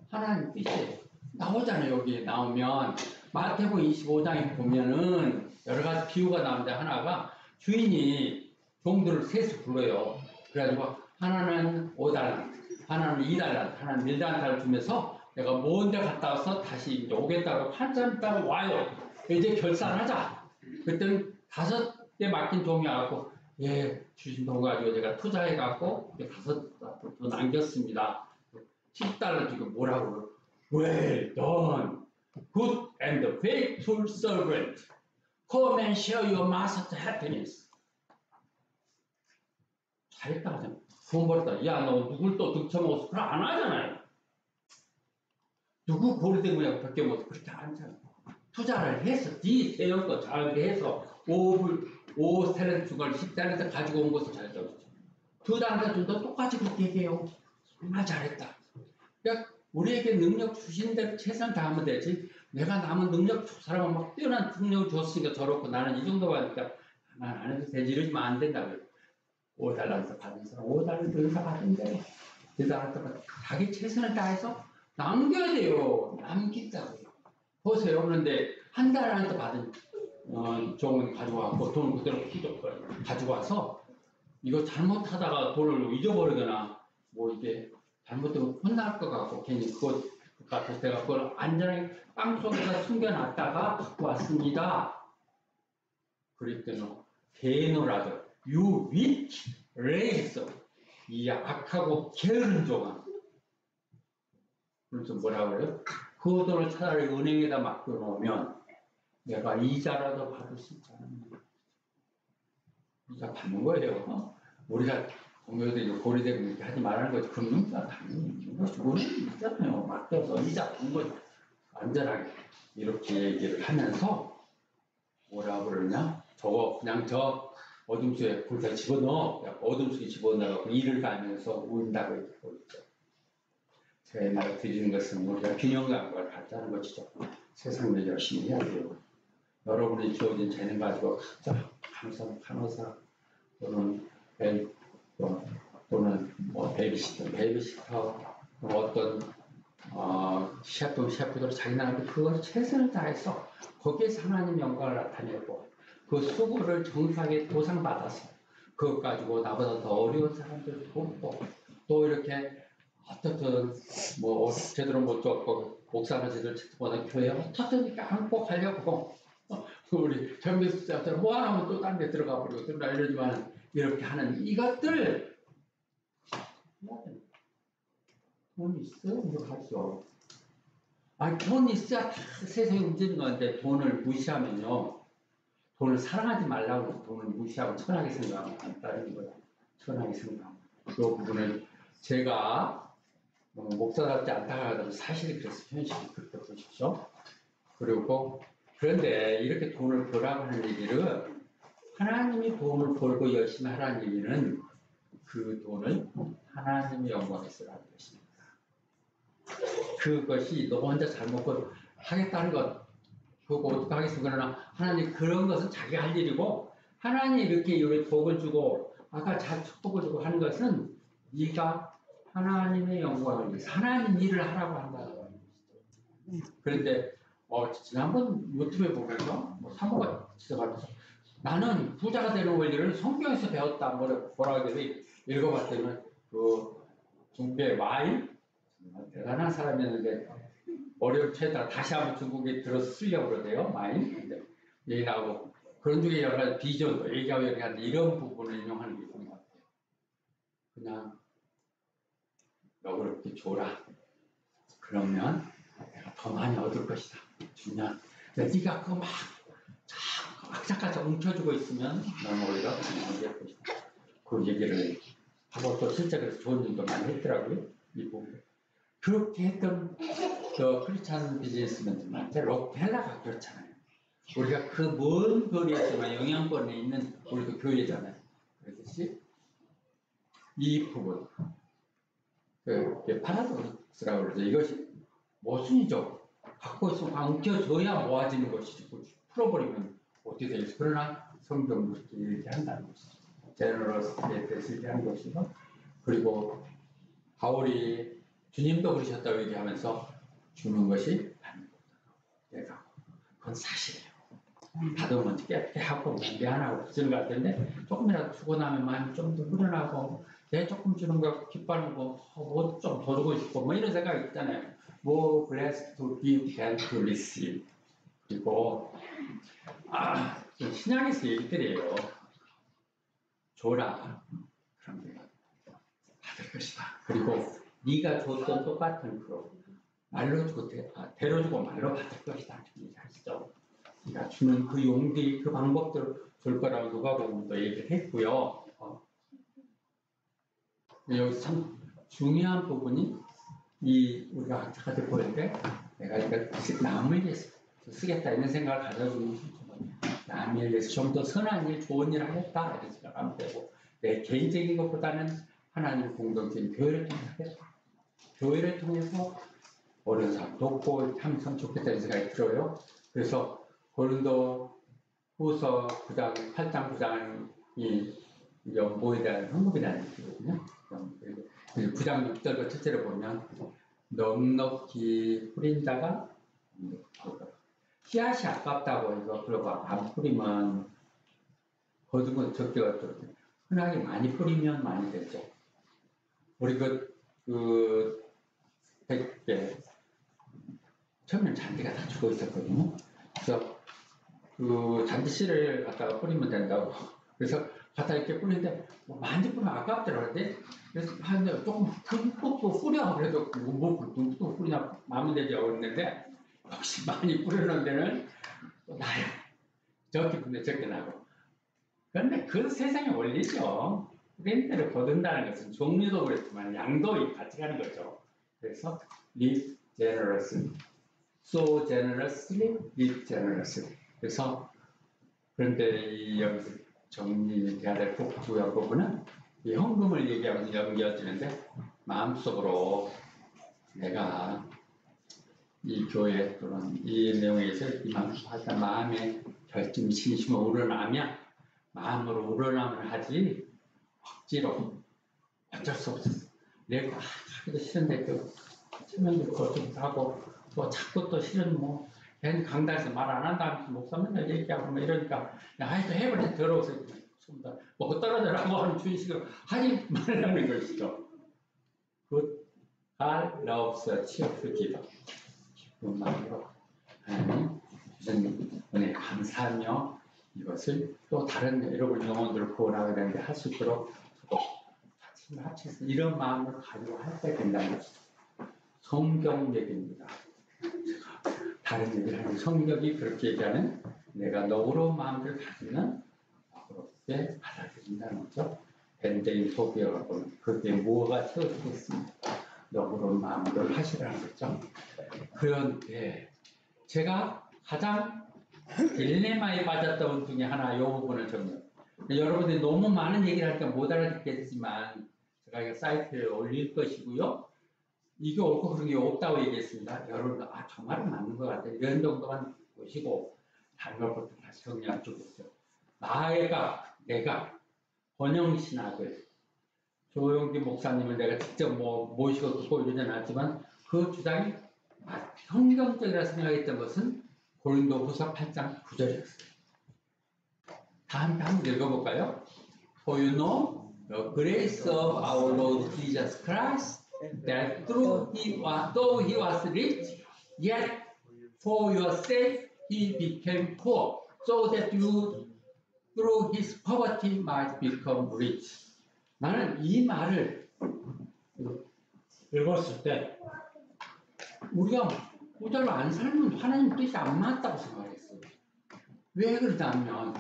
하나님 뜻이 나오잖아요. 여기 나오면 마태복음 25장에 보면은 여러 가지 비유가 나오는데 하나가 주인이 종들을 셋을 불러요. 그래가지고 하나는 5달란트, 하나는 2달란트, 하나는 1달란트를 주면서 내가 먼 데 갔다 와서 다시 이제 오겠다고 한참 있다가 와요. 이제 결산하자. 그때는 5대 맡긴 종이 와갖고 예 주신 돈 가지고 제가 투자해갖고 5더 남겼습니다. 10달러 주고 뭐라고 Well done, good and faithful servant. Come and share your master's happiness. 잘했다 하잖아. 돈 벌었다. 야, 너 누굴 또 등쳐먹었어? 그럼 안 하잖아요. 누구 고리된 거냐고 벗겨먹었어. 그렇게 안 하잖아. 투자를 해서, 네 대형 거 잘게 해서 5텔레ン준 걸 10텔레ン가지고 온 것을 잘했다. 2달러 준도 똑같이 그렇게 얘기해요. 정말 잘했다. 그러니까 우리에게 능력 주신 대로 최선 다하면 되지. 내가 남은 능력 저 사람은 막 뛰어난 능력을 줬으니까 저렇고 나는 이 정도 하니까 난 안 해도 되지 이러지만 안 된다고요. 5달러에서 받은 사람 5달러에서 받은 대로 1달러에서 자기 최선을 다해서 남겨야 돼요. 남긴다고요. 보세요. 그런데 한 달러에서 받은 종은 가져와서 돈을 그대로 가지고 와서 이거 잘못하다가 돈을 잊어버리거나 뭐 이게 잘못되면 혼날 것 같고 괜히 그것 같아서 내가 그걸 안전하게 땅속에다 숨겨놨다가 갖고 왔습니다. 그랬더니 대노라도 You witch race 이 악하고 게으른 종아. 그래서 뭐라 그래요? 그 돈을 차라리 은행에다 맡겨놓으면 내가 이자라도 받을 수 있잖아. 이자 받는 거예요. 우리가 공교도 고리되고 이렇게 하지 말라는 거지. 금융자 당연히 있는 것이 은행이 있잖아요. 맡겨서 이자 받는 거지. 안전하게 이렇게 얘기를 하면서 뭐라 그러냐? 저거 그냥 저 어둠수에 불사 집어넣어. 어둠수에 집어넣어갖고 일을 가면서 운다고 얘기하고 있죠. 제가 옛날에 드리는 것은 우리가 균형감을 갖자는 것이죠. 세상을 열심히 해야 돼요. 여러분이 주어진 재능 가지고 각자 간호사 또는 또는 뭐 베이비시터 어떤 셰프들 자기 나름대로 그걸 최선을 다해서 거기에서 하나님 영광을 나타내고 그 수고를 정상에 보상받아서 그것 가지고 나보다 더 어려운 사람들 돕고 또 이렇게 어떻든 뭐 제대로 못 줬고 목사는 제대로 보다 교회 어떻든 안고 가려고 우리 전미숙자들 뭐 하나면 또 딴 데 들어가 버리고 또 이러지만 이렇게 하는 이것들 돈 있어요? 이거 가죠. 아니 돈 있어야 다 세상이 움직이는 건데 돈을 무시하면요. 돈을 사랑하지 말라고 돈을 무시하고 천하게 생각하면 안 따르는 거야. 천하게 생각하면. 그 부분을 제가 목사답지 않다 하더라도 사실이 그래서 현실이 그렇게 보십시오. 그리고 그런데 이렇게 돈을 벌라고 하는 얘기를 하나님이 돈을 벌고 열심히 하라는 얘기는 그 돈을 하나님의 영광에 쓰라는 것입니다. 그것이 너 혼자 잘 먹고 하겠다는 것 그거 어떻게 하겠습니까? 그러나 하나님 그런 것은 자기가 할 일이고 하나님 이렇게 복을 주고 아까 잘 축복을 주고 하는 것은 네가 하나님의 영광을 위해서 하나님 일을 하라고 한다는 거예요. 그런데 지난번 유튜브에 보면서 사모가 지적하면서 나는 부자가 되는 원리를 성경에서 배웠다 뭐라 그러더니 읽어봤더니 그 중국의 마이 대단한 사람이었는데 어려운 채다 다시 한번 중국에 들어서 쓰려고 그러대요. 마이 얘기 나오고 그런 중에 여러 가지 비전도 얘기하고 얘기하는데 이런 부분을 인용하는 게 있는 것 같아요. 그냥 너를 이렇게 줘라. 그러면 내가 더 많이 얻을 것이다. 주면 네가 그거 막 악착같이 웅켜주고 있으면 너는 오히려 안 될 것이다. 그 얘기를 하고 또 실제 그래서 좋은 일도 많이 했더라고요. 이 부분. 그렇게 했던 크리스찬 비즈니스맨들한테 록펠러가 그렇잖아요. 우리가 그 먼 거리에서만 영향권에 있는 우리도 교회잖아요. 그렇듯이 이 부분 파라독스라고 그러죠. 이것이 모순이죠. 갖고 있으면 엉켜줘야 모아지는 것이지 풀어버리면 어떻게 되겠어. 그러나 성경은 그렇게 얘기한다는 것이죠. 제너러스에 대해서 얘기하는 것이고 그리고 바울이 주님도 그러셨다고 얘기하면서 주는 것이 내가 그건 사실이에요. 받으면 깨끗하고 미안하고 그런 것 같은데 조금이라도 주고 나면 마음이 좀 더 후련하고 내 조금 주는 거 기뻐하는 거뭐 좀 더 주고 싶고 뭐 이런 생각이 있잖아요. More blessed to give than to receive. 그리고 신약에서 얘기들이에요. 줘라. 그럼 내가 받을 것이다. 그리고 네가 줬던 똑같은 그로 말로 주고 대로 주고 말로 받을 것이다. 얘기하시죠. 네가 주는 그 용기, 그 방법대로 줄 거라고 누가복음도 얘기를 했고요. 여기서 참 중요한 부분이 우리가 악착같이 보일 때 내가 이거 남을 위해서 쓰겠다 이런 생각을 가져주는 남을 위해서 좀 더 선한 일, 좋은 일을 하겠다 이런 생각하면 되고 내 개인적인 것보다는 하나님 공동체인 교회를 통해서 하겠다. 교회를 통해서 어려운 사람 돕고 하면 좋겠다 이런 생각이 들어요. 그래서 고린도 후서 9장, 8장 9장이 연보에 대한 헌금이라는 얘기거든요. 9장 6절과 첫째로 보면 넉넉히 뿌린 자가 씨앗이 아깝다고 해서 그러고 안 뿌리면 거두고 적게 얻거든요. 흔하게 많이 뿌리면 많이 되죠. 우리 그 100개 처음에는 잔디가 다 죽어 있었거든요. 그래서 그 잔디 씨를 갖다가 뿌리면 된다고. 그래서 갖다 이렇게 뿌리는데 많이 뿌리면 아깝더라고요. 그래서 조금 듬뿍 뿌려. 그래도 뭐 듬뿍 뿌리나 마음이 되지 않았는데 혹시 많이 뿌려놓은 데는 또 나요. 적게 뿌리면 적게 나고. 그런데 그 세상의 원리죠. 뿌린 대로 거둔다는 것은 종류도 그렇지만 양도 같이 가는 거죠. 그래서 live generously, so generously, live generously. 그래서 그런데 이 여기서 정리해야 될 주요 부분은 이 헌금을 얘기하면서 연결되는데 마음속으로 내가 이 교회 또는 이 내용에서 이만큼 하다 마음의 결심, 신심을 우러나면 마음으로 우러나면 하지 억지로 어쩔 수 없었어. 내가 하기도 싫은데 서명도 그것도 하고 뭐 자꾸 또 실은 뭐 걔는 강단에서 말 안 한다면서 목사 맨날 얘기하고 뭐 이러니까 야 하여튼 해버려 더러워서 먹고 떨어져라고 하는 주의식으로 하지 말라는 것이죠. 굿할 러브스 치어프 기도 기쁜 마음으로 하나님 주신 은혜 감사하며 이것을 또 다른 여러분 영혼들을 구원하게 되는데 할 수 있도록 합쳐서 이런 마음을 가지고 할 때 된다는 것이죠. 성경 얘기입니다. 다른 얘기를 하는 성경이 그렇게 얘기하는 내가 너그러운 마음을 가지면 너그럽게 받아들인다는 거죠. 밴데인 소비어라고는 그게 뭐가 채워지겠습니까? 너그러운 마음을 하시라는 거죠. 그런데 제가 가장 딜레마에 빠졌던 중에 하나 이 부분을 정리해요. 여러분들이 너무 많은 얘기를 하니까 못 알아듣겠지만 제가 이거 사이트에 올릴 것이고요. 이게 옳고 그런 게 없다고 얘기했습니다. 여러분, 정말은 맞는 것 같아요. 이런 정도만 보시고, 다른 것부터 다시 정리할 줄 있어요. 내가, 번영신학을, 조용기 목사님을 내가 직접 모시고 듣고 이러진 않았지만, 그 주장이 성경적이라 생각했던 것은 고린도 후서 8장 9절이었어요. 다음 한번 읽어볼까요? For you know the grace of our Lord Jesus Christ, that though he was rich, yet for your sake he became poor, so that you through his poverty might become rich. 나는 이 말을 읽었을 때 우리가 부자로 안 살면 하나님 뜻이 안 맞다고 생각했어요. 왜 그러냐면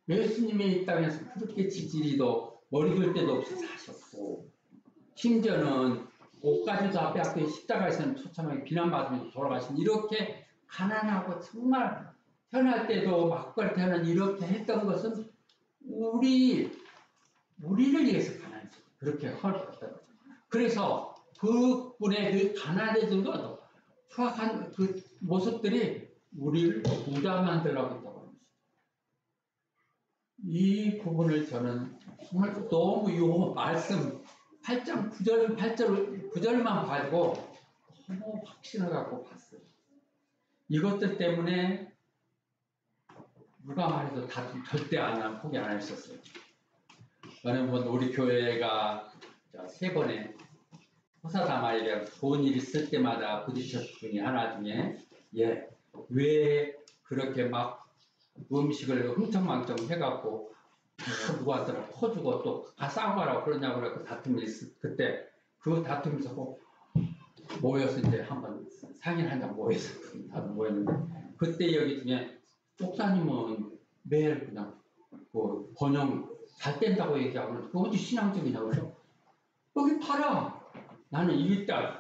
예수님이 이 땅에서 그렇게 지지리도 머리 글 데도 없이 사셨고 심지어는 옷가지도 앞에 십자가에서는 처참하게 비난받으면서 돌아가신 이렇게 가난하고 정말 태어날 때도 막걸 태어난 이렇게 했던 것은 우리를 위해서 가난했어요. 그렇게 헐었던 거죠. 그래서 그분의 그 가난해들과 추악한 그 모습들이 우리를 부자 만들려고 했다고 합니다. 이 부분을 저는 정말 너무 이 말씀 8장 9절만 가지고 너무 확신을 갖고 봤어요. 이것들 때문에 누가 말해도 다툼 절대 포기 안 했었어요. 저는 우리 교회가 3번의 호사다마에 대한 좋은 일이 있을 때마다 부딪혔 중에 하나 중에 왜 그렇게 막 음식을 흥청망청 해갖고 누구한테나 퍼주고 또 싸우고 하라고 그러냐고 그래서 다툼이 그때 그 다툼에서 모여서 이제 한번 상의를 한다고 모여서 다들 모였는데 그때 여기 중에 목사님은 매일 그냥 그 번영 잘 뗀다고 얘기하고 그게 어디 신앙적이냐고 그래서 여기 봐라 나는 일단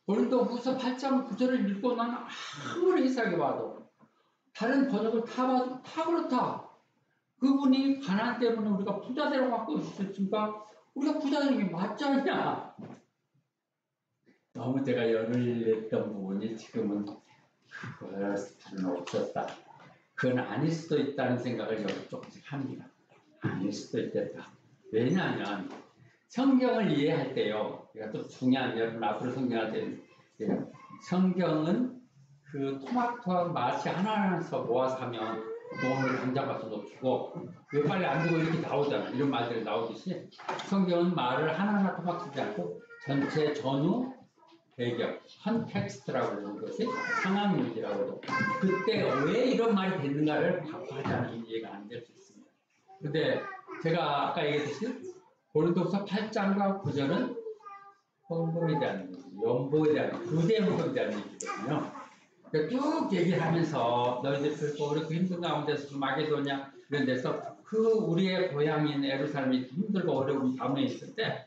고린도 후서 8장 9절을 읽고 나는 아무리 이상하게 봐도 다른 번역을 다 봐도 다 그렇다. 그분이 가난 때문에 우리가 부자되라고 갖고 있었으니까 우리가 부자되는 게 맞지 않냐. 너무 제가 열을 냈던 부분이 지금은 그럴 필요는 없었다. 그건 아닐 수도 있다는 생각을 여기 조금씩 합니다. 아닐 수도 있겠다. 왜냐하면 성경을 이해할 때요. 또 중요한 여러분 앞으로 성경할 때 성경은 그 토마토와 맛이 하나하나서 모아서 하면 몸을 당장 가서 놓치고 왜 빨리 안 주고 이렇게 나오잖아. 이런 말들이 나오듯이 성경은 말을 하나하나 토막히지 않고 전체 전후 배경, 컨텍스트라고 하는 것이 상황문이라고 하죠. 그때 왜 이런 말이 됐는가를 갖고 하지 않으면 이해가 안 될 수 있습니다. 근데 제가 아까 얘기했듯이 고린도서 8장과 9절은 헌금에 대한 얘기, 연보에 대한 부대헌금에 대한 얘기거든요. 그러니까 쭉 얘기를 하면서 너희들 그렇고 그렇게 힘든 가운데서 마게도냐 이런 데서 그 우리의 고향인 예루살렘이 힘들고 어려운 가문에 있을 때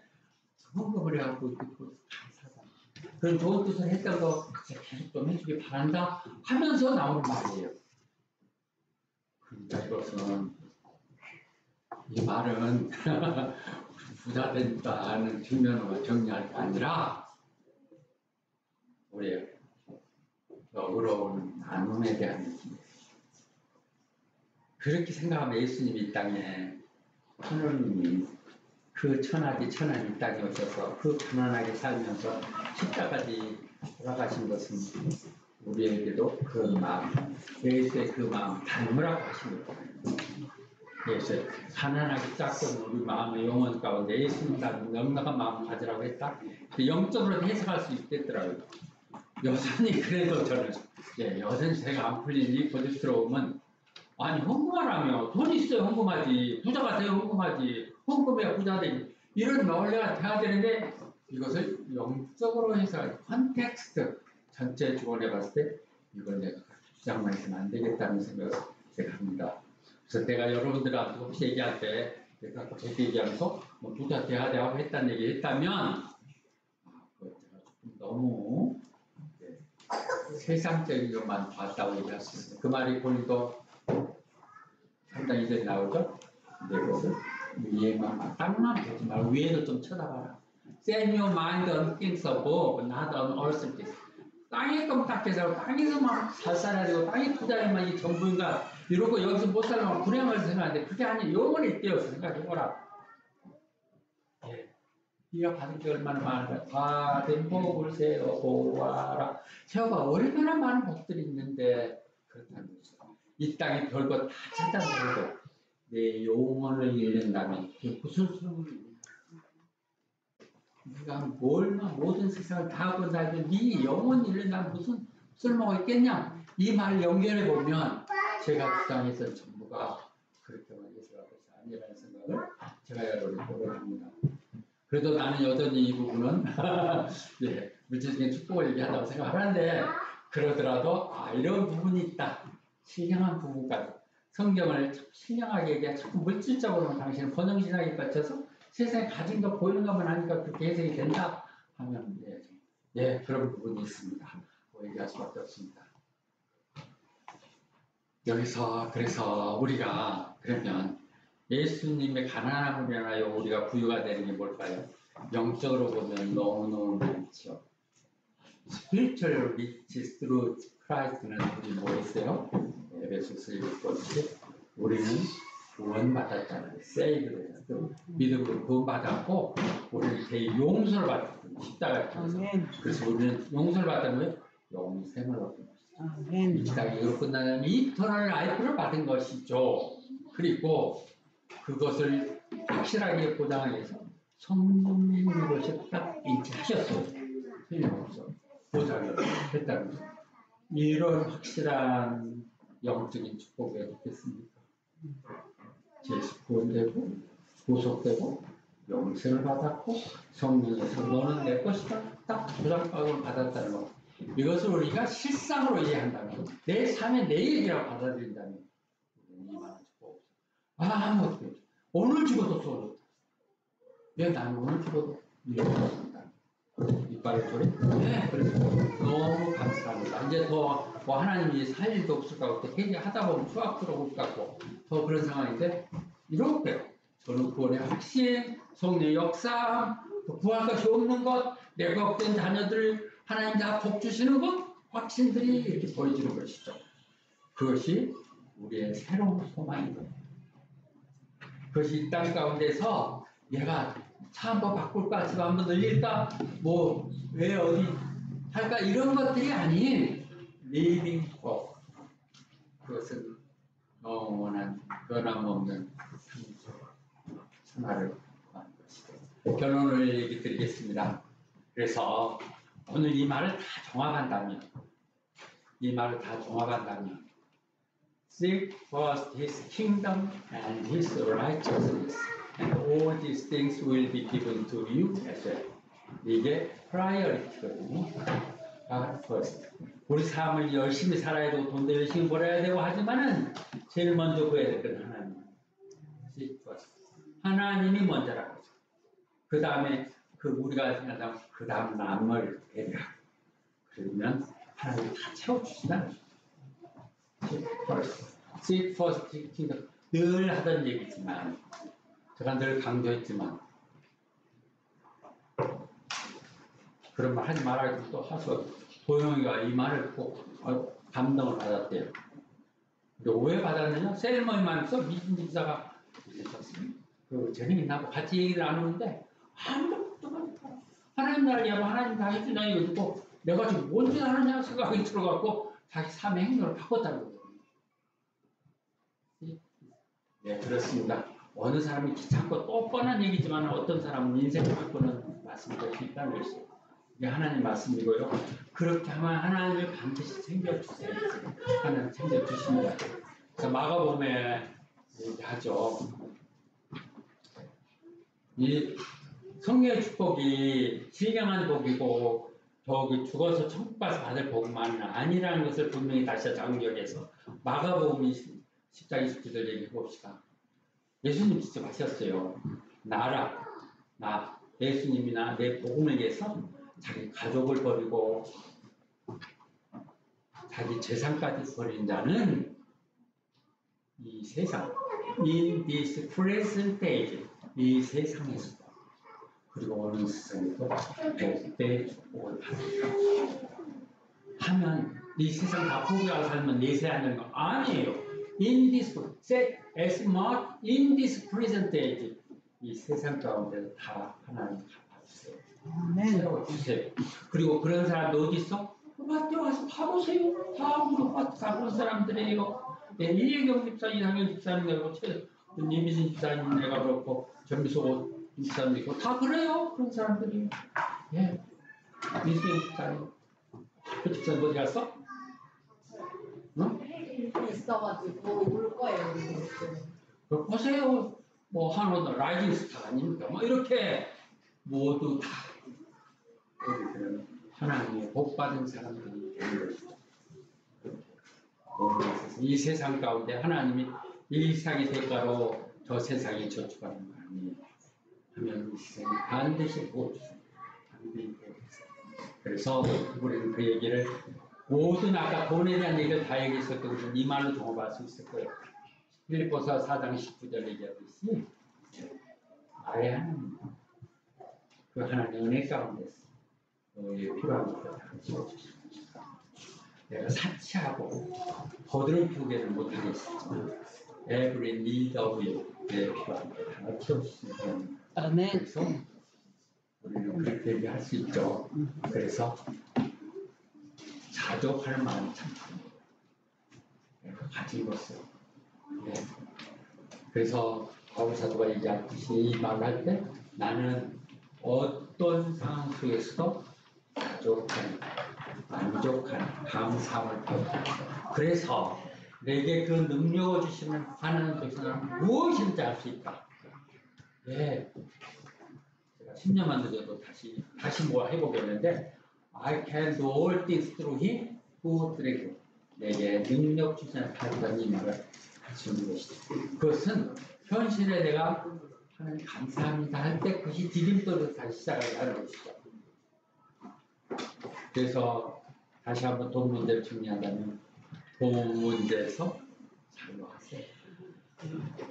헌금을 해갖고 감사하다. 그런 좋은 뜻을 했던 거 계속 좀 해주길 바란다 하면서 나오는 말이에요. 그러니까 이것은 이 말은 부자 된다는 측면으로 정리할 게 아니라 우리의 어려운 나눔에 대한 얘기예요. 그렇게 생각하면 예수님이 이 땅에 하느님이 그 천하디 천한 이 땅에 오셔서 그 가난하게 살면서 십자까지 돌아가신 것은 우리에게도 그 마음, 예수의 그 마음 닮으라고 하십니다. 예수 가난하게 짝꿍 우리 마음의 영혼 가운데 예수님 닮은 넉넉한 마음 가지라고 했다. 영적으로 해석할 수 있겠더라고요. 여전히 그래도 저는 여전히 제가 안 풀리니 고집스러우면 아니 헌금하라며 돈 있어요 헌금하지 부자가 돼요 헌금하지 헌금해야 부자 되지 이런 원래가 돼야 되는데 이것을 영적으로 해서 컨텍스트 전체 주관해 봤을 때 이걸 내가 주장만 해서는 안 되겠다는 생각을 제가 합니다. 그래서 내가 여러분들한테 혹시 얘기할 때 내가 그렇게 얘기하면서 뭐 부자 돼야 돼 하고 했다는 얘기 했다면 그거 제가 조금 너무 세상적인 것만 봤다고 얘기할 수 있습니다. 그 말이 본인도 상당히 이제 나오죠? 근데 그것을 위에만 땅만 보지 말고 위에도 좀 쳐다봐라. Set your mind on things above, not on earthly things. 땅에 껌 닦여서 땅에서만 살살해야 되고 땅에 부자에만 이 전부인가 이러고 여기서 못 살면 불행을 생각하는데 그게 아니에요. 영원히 떼어서 생각해보라. 네가 받은 게 얼마나 많은가. 받은 복을 세어 보아라. 세어봐 얼마나 많은 복들이 있는데 그렇다는 거죠. 이 땅에 별것 다 찾아내고 내 영혼을 잃는다면 무슨 소용이 네가 모든 세상을 다 하고 다니면 네 영혼을 잃는다면 무슨 쓸모가 있겠냐. 이 말 연결해 보면 제가 주장해서 전부가 그렇게만 해석할 것이 아니라는 생각을 제가 여러분께 보여줍니다. 그래도 나는 여전히 이 부분은 물질적인 축복을 얘기한다고 생각하는데 그러더라도 이런 부분이 있다. 신령한 부분까지 성경을 신령하게 얘기해 자꾸 물질적으로는 당신은 번영신학에 빠져서 세상에 가진 거 보이는 것만 하니까 그렇게 해석이 된다 하면 그런 부분이 있습니다. 뭐 얘기할 수밖에 없습니다. 여기서 그래서 우리가 그러면 예수님의 가난함을 인하여 우리가 부유가 되는 게 뭘까요? 영적으로 보면 너무너무 많죠. Spiritual riches through Christ는 우리 뭐 있어요? 에베소서 1권 우리는 구원받았잖아요. Saved 됐어. 믿음으로 구원받았고 우리는 제 용서를 받았거든요. 십자가에 통해서. 그래서 우리는 용서를 받았다면 영생을 얻은 것이죠. 이 땅이 이로 끝나면 이터널 라이프를 받은 것이죠. 그리고 그것을 확실하게 보장하기 위해서 성령님이 것이 딱 인지하셨어요. 틀림없어. 보장을 했다는 거죠. 이런 확실한 영적인 축복이 어떻겠습니까? 예수 구원되고 구속되고 영생을 받았고 성령에서 너는 내 것이다. 딱 보장받음을 받았다는 거. 이것을 우리가 실상으로 이해한다면 내 삶의 내 얘기라고 받아들인다면 이만한 축복 없어. 아무것도 없어. 오늘 죽어도 쏘졌다. 왜 나는 오늘 죽어도 이렇습니다. 이빨을 소리? 그래서 너무 감사합니다. 이제 더 뭐 하나님이 살 일도 없을 것 같고 회개하다 보면 수학 들어올 것 같고 더 그런 상황인데 이렇게 저는 구원의 확신, 성령의 역사, 구할 것이 없는 것, 내가 없던 자녀들 하나님 다 복 주시는 것 확신들이 이렇게 보여지는 것이죠. 그것이 우리의 새로운 소망인 거예요. 그것이 이 땅 가운데서 얘가 차 한번 바꿀까, 집 한번 늘릴까, 뭐 왜 어디 할까 이런 것들이 아닌 living hope. 그것은 영원한 변함없는 생활을 하는 것이죠. 결론을 얘기 드리겠습니다. 그래서 오늘 이 말을 다 종합한다면 Seek first His kingdom and His righteousness, and all these things will be given to you as well. 이게 priority거든요. God first. 우리 삶을 열심히 살아야 되고 돈도 열심히 벌어야 되고 하지만은 제일 먼저 구해야 될 건 하나님. Seek first. 하나님이 먼저라고 하죠. 그 다음에 우리가 생각하면 그 다음 남을 배려하고 그러면 하나님이 다 채워주신다는 거죠. Seek first kingdom. 늘 하던 얘기지만 제가 늘 강조했지만 그런 말 하지 말아야 또 하서 도영이가 이 말을 꼭 감동을 받았대요. 근데 왜 받았느냐? 세리머니만 해서 미신 기사가 있었습니다. 그 재능이 나고 같이 얘기를 나누는데 아무것도 못하고 하나님 나라를 위하면 하나님 다 해준다 이거 듣고 내가 지금 뭔지 하느냐 생각이 들어갖고 자기 삶의 행동을 바꿨다는 거거든요. 네, 그렇습니다. 어느 사람이 귀찮고 또 뻔한 얘기지만 어떤 사람은 인생을 바꾸는 말씀이 있다는 것이죠. 이게 하나님 말씀이고요. 그렇게 하면 하나님을 반드시 챙겨주세요. 하나님 챙겨주십니다. 그래서 마가복음에 얘기하죠. 이 성령의 축복이 신령한 복이고 저기 죽어서 천국 가서 받을 복만은 아니라는 것을 분명히 다시 장력해서 마가복음 10장 29절 얘기해 봅시다. 예수님 직접 하셨어요. 나 예수님이나 내 복음을 위해서 자기 가족을 버리고 자기 재산까지 버린 자는 이 세상 in this present age 이 세상에서도 그리고 어느 세상에도 복대의 축복을 받는다 하면 이 세상 다 포기하고 살면 내세하는 거 아니에요. In this as much in this present age 이 세상 가운데서 다 하나님 갚아주세요. 세워주세요. 그리고 그런 사람도 어디 있어? 밭에 와서 봐보세요. 다 우리 밭에 가본 사람들이에요. 네, 이혜경 집사, 이상현 집사님 내고 이미진 집사님 내가 그렇고 전미소 집사님이고 다 그래요. 그런 사람들이. 예. 이수영 집사님. 그 집사님 어디 갔어? 응? 있어가지고 올 거예요. 그 보세요. 뭐 한오더 라이징 스타 아닙니까? 뭐 이렇게 모두 다 우리들은 하나님의 복 받은 사람들이 되는 것이죠. 이 세상 가운데 하나님이 이 세상의 대가로 저 세상에 저축하는 거 아니에요. 하면 이 세상이 반드시 복 주세요. 그래서 우리는 그 얘기를 모든 아까 돈에 대한 얘기를 다 얘기했었고 우리는 이 말로 동업할 수 있을 거예요. 빌립보서 4장 19절 얘기하듯이 아예 하나님 그 하나님 은혜 가운데서 너의 필요한 것을 다 채워주십니다. 내가 사치하고 거드름 피우기를 못하겠지만 every need of you 내 필요한 것을 다 채워주십니다. 아멘. 그래서 우리는 그렇게 얘기할 수 있죠. 그래서 자족할 마음이 참 가진 것을 네. 그래서 바울 사도가 얘기하듯이 이 말을 할 때 나는 어떤 상황 속에서도 자족한 만족한 감사함을 표현합니다. 그래서 내게 그 능력을 주시는 하나님 백성은 무엇인지 알 수 있다. 예, 제가 10년만 늦어도 다시 뭐 해보겠는데 I can do all things through him who strengthens 내게 능력 주시는 하나님 이 말을 주는 것이죠. 그것은 현실에 내가 하나님 감사합니다 할 때 그것이 디딤돌로 다시 시작하게 하는 것이죠. 그래서 다시 한번 돈 문제를 정리한다면 돈 문제에서 자유하세요.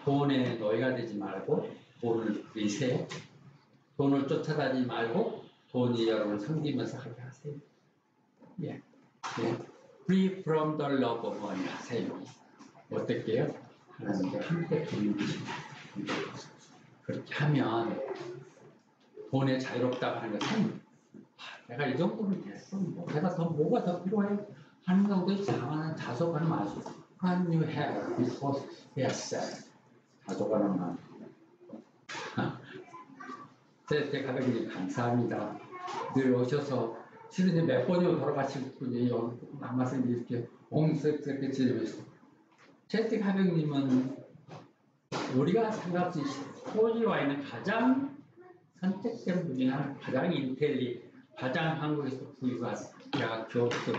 돈에 노예가 되지 말고 돈을 부리세요. 돈을 쫓아다니지 말고 돈이 여러분을 섬기면서 하게 하세요. 예. 예. Free from the love of money 하세요. 어떻게 해요? 하나님께 함께 돈을 주십니다. 그렇게 하면 돈에 자유롭다고 하는 것은 내가 이 정도면 됐어. 뭐 내가 더 뭐가 더 필요해? 하는 정도의 장하는 자속하는 마음. Can you have because yes, 자속하는 마음. 제 가족님 감사합니다. 늘 오셔서 실은 몇 번이고 돌아가실 분이에요. 남아서 이렇게 옹색스럽게 지내면서 채택 가족님은 우리가 생각할 수 호주와 있는 가장 선택된 분이나 가장 인텔리, 가장 한국에서 부유한 대학 교수,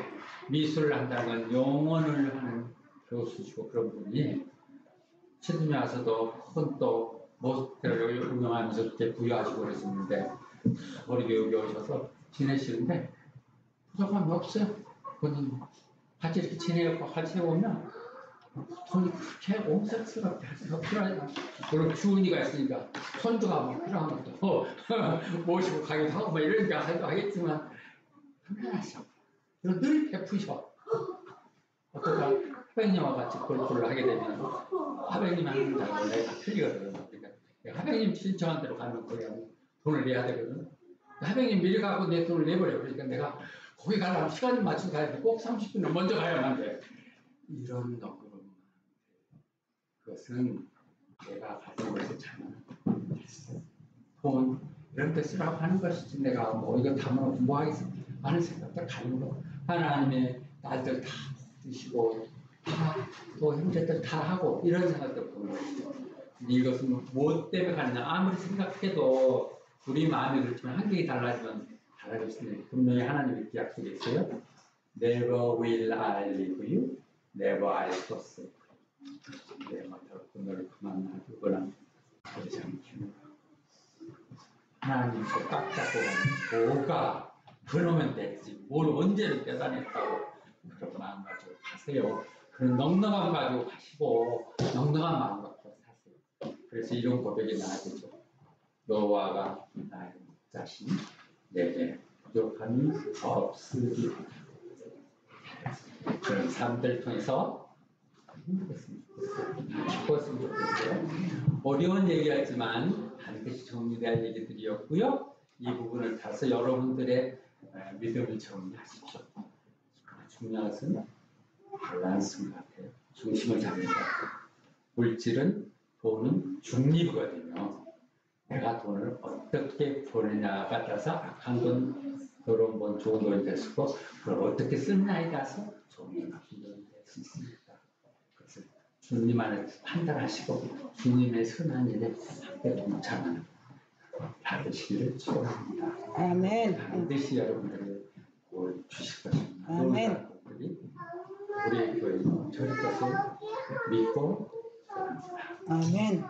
미술을 한다는 영어를 하는 교수시고 그런 분이 시드니 와서도 큰 또 모스크를 운영하면서 이렇게 부유하시고 그러셨는데 우리 교육에 오셔서 지내시는데 부족함이 없어요. 본인 같이 이렇게 지내고 같이 오면 돈이 그렇게 옹색스럽게 더 필요하다. 물론 주은이가 있으니까 손주가 막 필요한 것도 모시고 가기도 하고 막 이러니까 하겠지만 편안하셔. 그리고 늘 베푸셔. 어떠다 하백님과 같이 골프를 하게 되면 하백님이 하는 잘 원래 다 틀리거든요. 그러니까 하백님 신청한 대로 가면 거기 돈을 내야 되거든. 하백님 미리 가고 내 돈을 내버려. 그러니까 내가 거기 가려면 시간 맞춰서 가야 돼. 꼭 30분은 먼저 가야만 돼. 이런 너그러움. 그것은 내가 가진 것을 참 돈 이런 데 쓰라고 하는 것이지 내가 뭐 이거 담아놓고 뭐 하겠어 하는 생각도 가는 거. 하나님의 딸들 다 드시고 다 또 형제들 다 하고 이런 생각도 보는 것이죠. 이것은 무엇 때문에 가느냐 아무리 생각해도 우리 마음이 그렇지만 환경이 달라지면 달라졌습니다. 분명히 하나님이 이렇게 약속이 있어요. Never will I leave you, never I forsake you. 내 마음대로 너를 그만 놔두거나 그러지 않기로. 하나님께 딱 잡고 가면 뭐가 그러면 됐지 뭘 언제를 깨달았다고 그런 마음 가지고 가세요. 그런 넉넉함 가지고 가시고 넉넉한 마음 갖고 사세요. 그래서 이런 고백이 나와야죠. 여호와가 나의 자신 내게 부족함이 없으리. 그런 삶들 통해서 행복했으면 좋겠어요. 기뻤으면 좋겠어요. 어려운 얘기였지만 반드시 정리될 얘기들이었고요. 이 부분을 따라서 여러분들의 믿음을 정리하십시오. 중요한 것은 밸런스인 것 같아요. 중심을 잡는 것 같아요. 물질은 돈은 중립이거든요. 내가 돈을 어떻게 버느냐가 따라서 악한 돈, 더러운 돈, 좋은 돈이 될 수 있고 그걸 어떻게 쓰느냐에 따라서 좋은 돈, 나쁜 돈이 될 수 있습니다. 그것을 주님 안에서 판단하시고 주님의 선한 일에 함께 동참하는 받으시기를 축원합니다. 아멘. 반드시 여러분들이 뭘 주실 것입니다. 아멘. 우리 교회 저희 것을 믿고 아멘.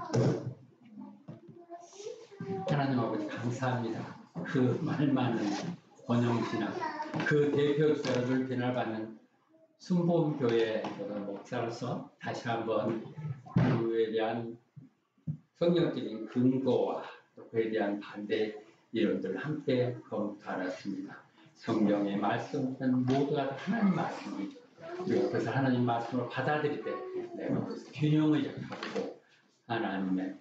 하나님 아버지 감사합니다. 그 말 많은 권영신학 그 대표주자를 비난받는 순복음교회 목사로서 다시 한번 그에 대한 성경적인 근거와 또 그에 대한 반대 이론들을 함께 검토하였습니다. 성경의 말씀은 모두가 다 하나님 말씀이죠. 그리고 그래서 하나님 말씀을 받아들일 때 내가 균형을 잡고 하나님의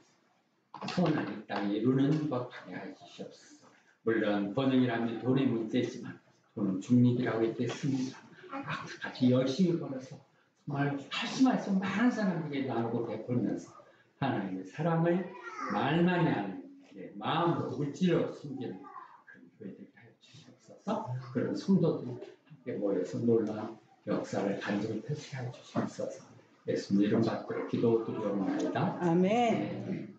선한 이 땅에 이루는 것 하게 하시옵소서. 물론 번영이라면 돈의 문제지만 돈은 중립이라고 했겠습니다. 같이 열심히 벌어서 정말 할 말씀 많은 사람에게 나누고 베풀면서 하나님의 사랑을 말만이 하는 마음으로 물질로 숨기는 그런 교회들이 하여 주시옵소서. 그런 성도들이 함께 모여서 놀라운 역사를 간증을 펼치게 하여 주시옵소서. 예수님 이름 받들어 기도드리옵나이다. 아멘.